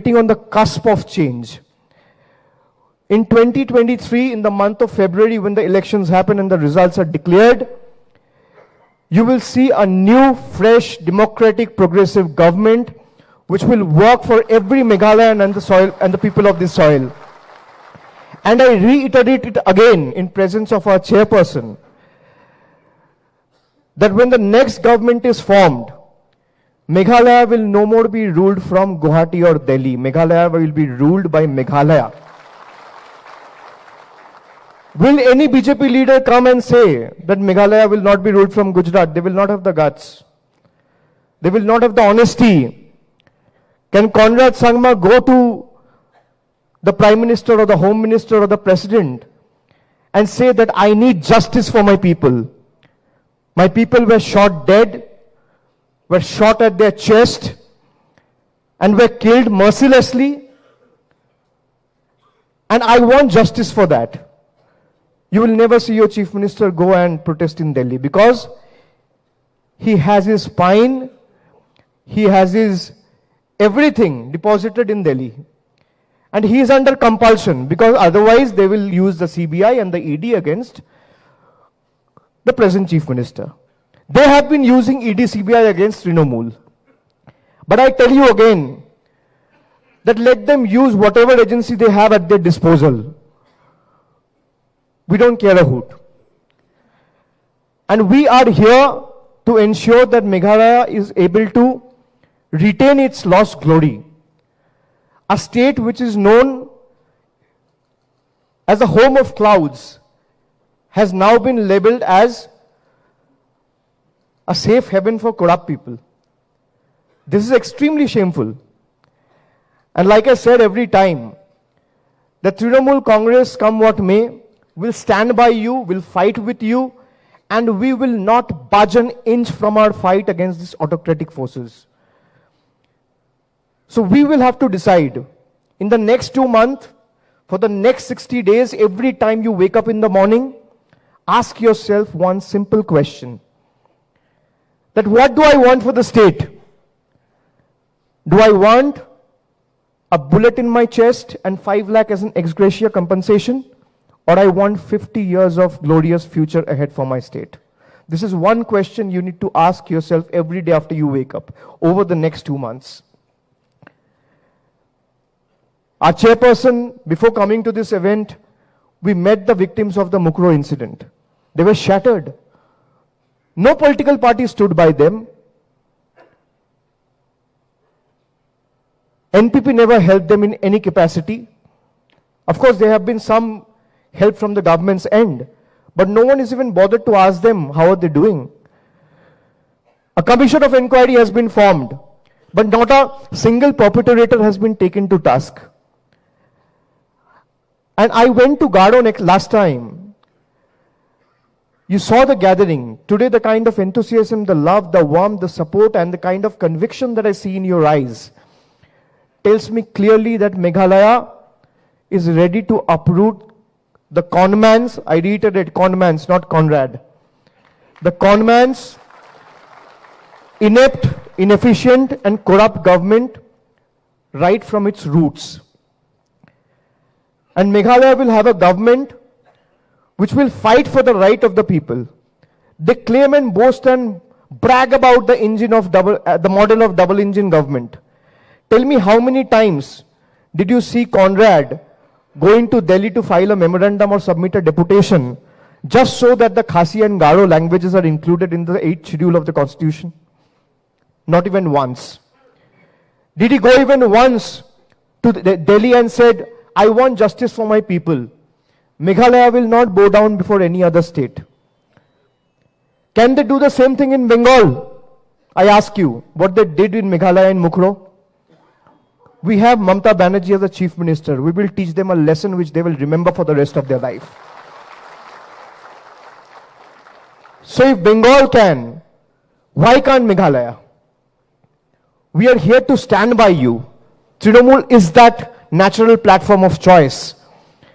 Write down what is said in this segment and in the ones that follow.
on the cusp of change. In 2023, in the month of February, when the elections happen and the results are declared, you will see a new, fresh, democratic, progressive government which will work for every Meghalayan and the soil and the people of this soil. And I reiterate it again in presence of our chairperson, that when the next government is formed, Meghalaya will no more be ruled from Guwahati or Delhi. Meghalaya will be ruled by Meghalaya. Will any BJP leader come and say that Meghalaya will not be ruled from Gujarat? They will not have the guts. They will not have the honesty. Can Conrad Sangma go to the Prime Minister or the Home Minister or the President and say that I need justice for my people? My people were shot dead, were shot at their chest, and were killed mercilessly. And I want justice for that. You will never see your Chief Minister go and protest in Delhi because he has his spine, he has his everything deposited in Delhi. And he is under compulsion because otherwise they will use the CBI and the ED against the present Chief Minister. They have been using ED CBI against Trinamool. But I tell you again that let them use whatever agency they have at their disposal. We don't care a hoot. And we are here to ensure that Meghalaya is able to retain its lost glory. A state which is known as the home of clouds has now been labeled as a safe haven for corrupt people. This is extremely shameful. And like I said every time, the Trinamool Congress, come what may, will stand by you, will fight with you, and we will not budge an inch from our fight against these autocratic forces. So we will have to decide in the next 2 months, for the next 60 days, every time you wake up in the morning, ask yourself one simple question. That what do I want for the state? Do I want a bullet in my chest and 5 lakh as an ex gratia compensation? Or I want 50 years of glorious future ahead for my state? This is one question you need to ask yourself every day after you wake up over the next 2 months. Our chairperson, before coming to this event, we met the victims of the Mukro incident. They were shattered. No political party stood by them. NPP never helped them in any capacity. Of course, there have been some help from the government's end, but no one is even bothered to ask them how are they doing. A commission of inquiry has been formed, but not a single perpetrator has been taken to task. And I went to Garo last time. You saw the gathering. Today, the kind of enthusiasm, the love, the warmth, the support, and the kind of conviction that I see in your eyes tells me clearly that Meghalaya is ready to uproot the conmans. I reiterate, conmans, not Conrad. The conmans, inept, inefficient, and corrupt government right from its roots. And Meghalaya will have a government which will fight for the right of the people. They claim and boast and brag about the the model of double engine government. Tell me how many times did you see Conrad going to Delhi to file a memorandum or submit a deputation just so that the Khasi and Garo languages are included in the 8th schedule of the Constitution? Not even once. Did he go even once to Delhi and said, I want justice for my people? Meghalaya will not bow down before any other state. Can they do the same thing in Bengal? I ask you, what they did in Meghalaya and Mukro? We have Mamata Banerjee as the Chief Minister. We will teach them a lesson which they will remember for the rest of their life. So if Bengal can, why can't Meghalaya? We are here to stand by you. Trinamool is that natural platform of choice.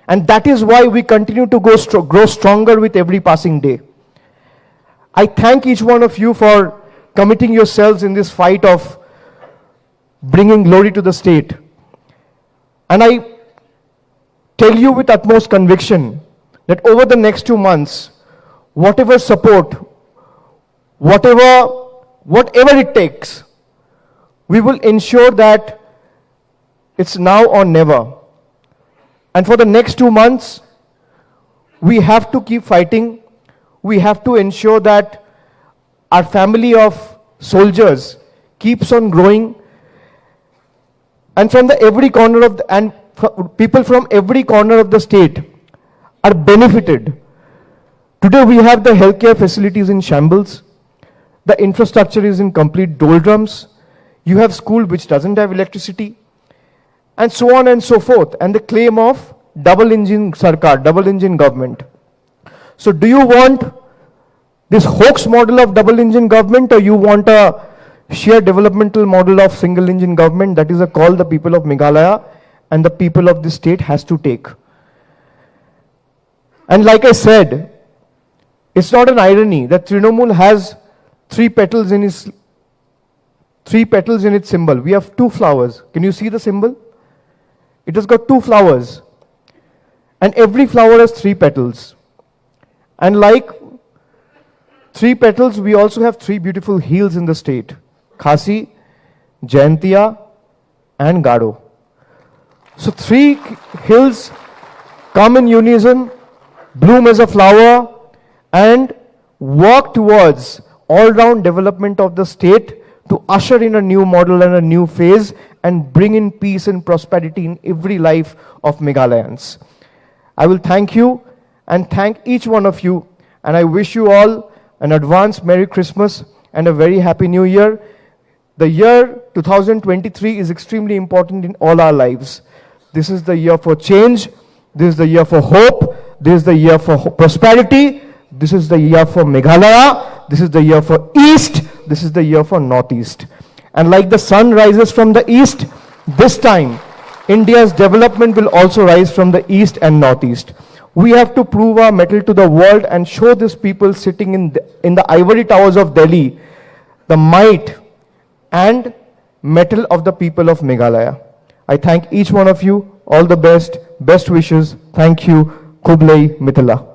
And that is why we continue to grow stronger with every passing day. I thank each one of you for committing yourselves in this fight of bringing glory to the state. And I tell you with utmost conviction that over the next 2 months, whatever support, whatever it takes, we will ensure that it's now or never. And for the next 2 months, we have to keep fighting. We have to ensure that our family of soldiers keeps on growing. And from every corner of people from every corner of the state are benefited. Today we have the healthcare facilities in shambles. The infrastructure is in complete doldrums. You have school which doesn't have electricity, and so on and so forth. And the claim of double engine sarkar, double engine government. So do you want this hoax model of double engine government, or you want a sheer developmental model of single engine government? That is a call the people of Meghalaya and the people of this state has to take. And like I said, it's not an irony that Trinamool has three petals in its symbol. We have 2 flowers. Can you see the symbol? It has got 2 flowers. And every flower has 3 petals. And like 3 petals, we also have 3 beautiful hills in the state: Khasi, Jaintia, and Gado. So 3 hills come in unison, bloom as a flower, and work towards all-round development of the state to usher in a new model and a new phase and bring in peace and prosperity in every life of Meghalayans. I will thank you and thank each one of you, and I wish you all an advance Merry Christmas and a very Happy New Year. The year 2023 is extremely important in all our lives. This is the year for change. This is the year for hope. This is the year for prosperity. This is the year for Meghalaya. This is the year for East. This is the year for Northeast. And like the sun rises from the East, this time India's development will also rise from the East and Northeast. We have to prove our mettle to the world and show these people sitting in the ivory towers of Delhi the might and mettle of the people of Meghalaya. I thank each one of you. All the best. Best wishes. Thank you. Kublai Mithila.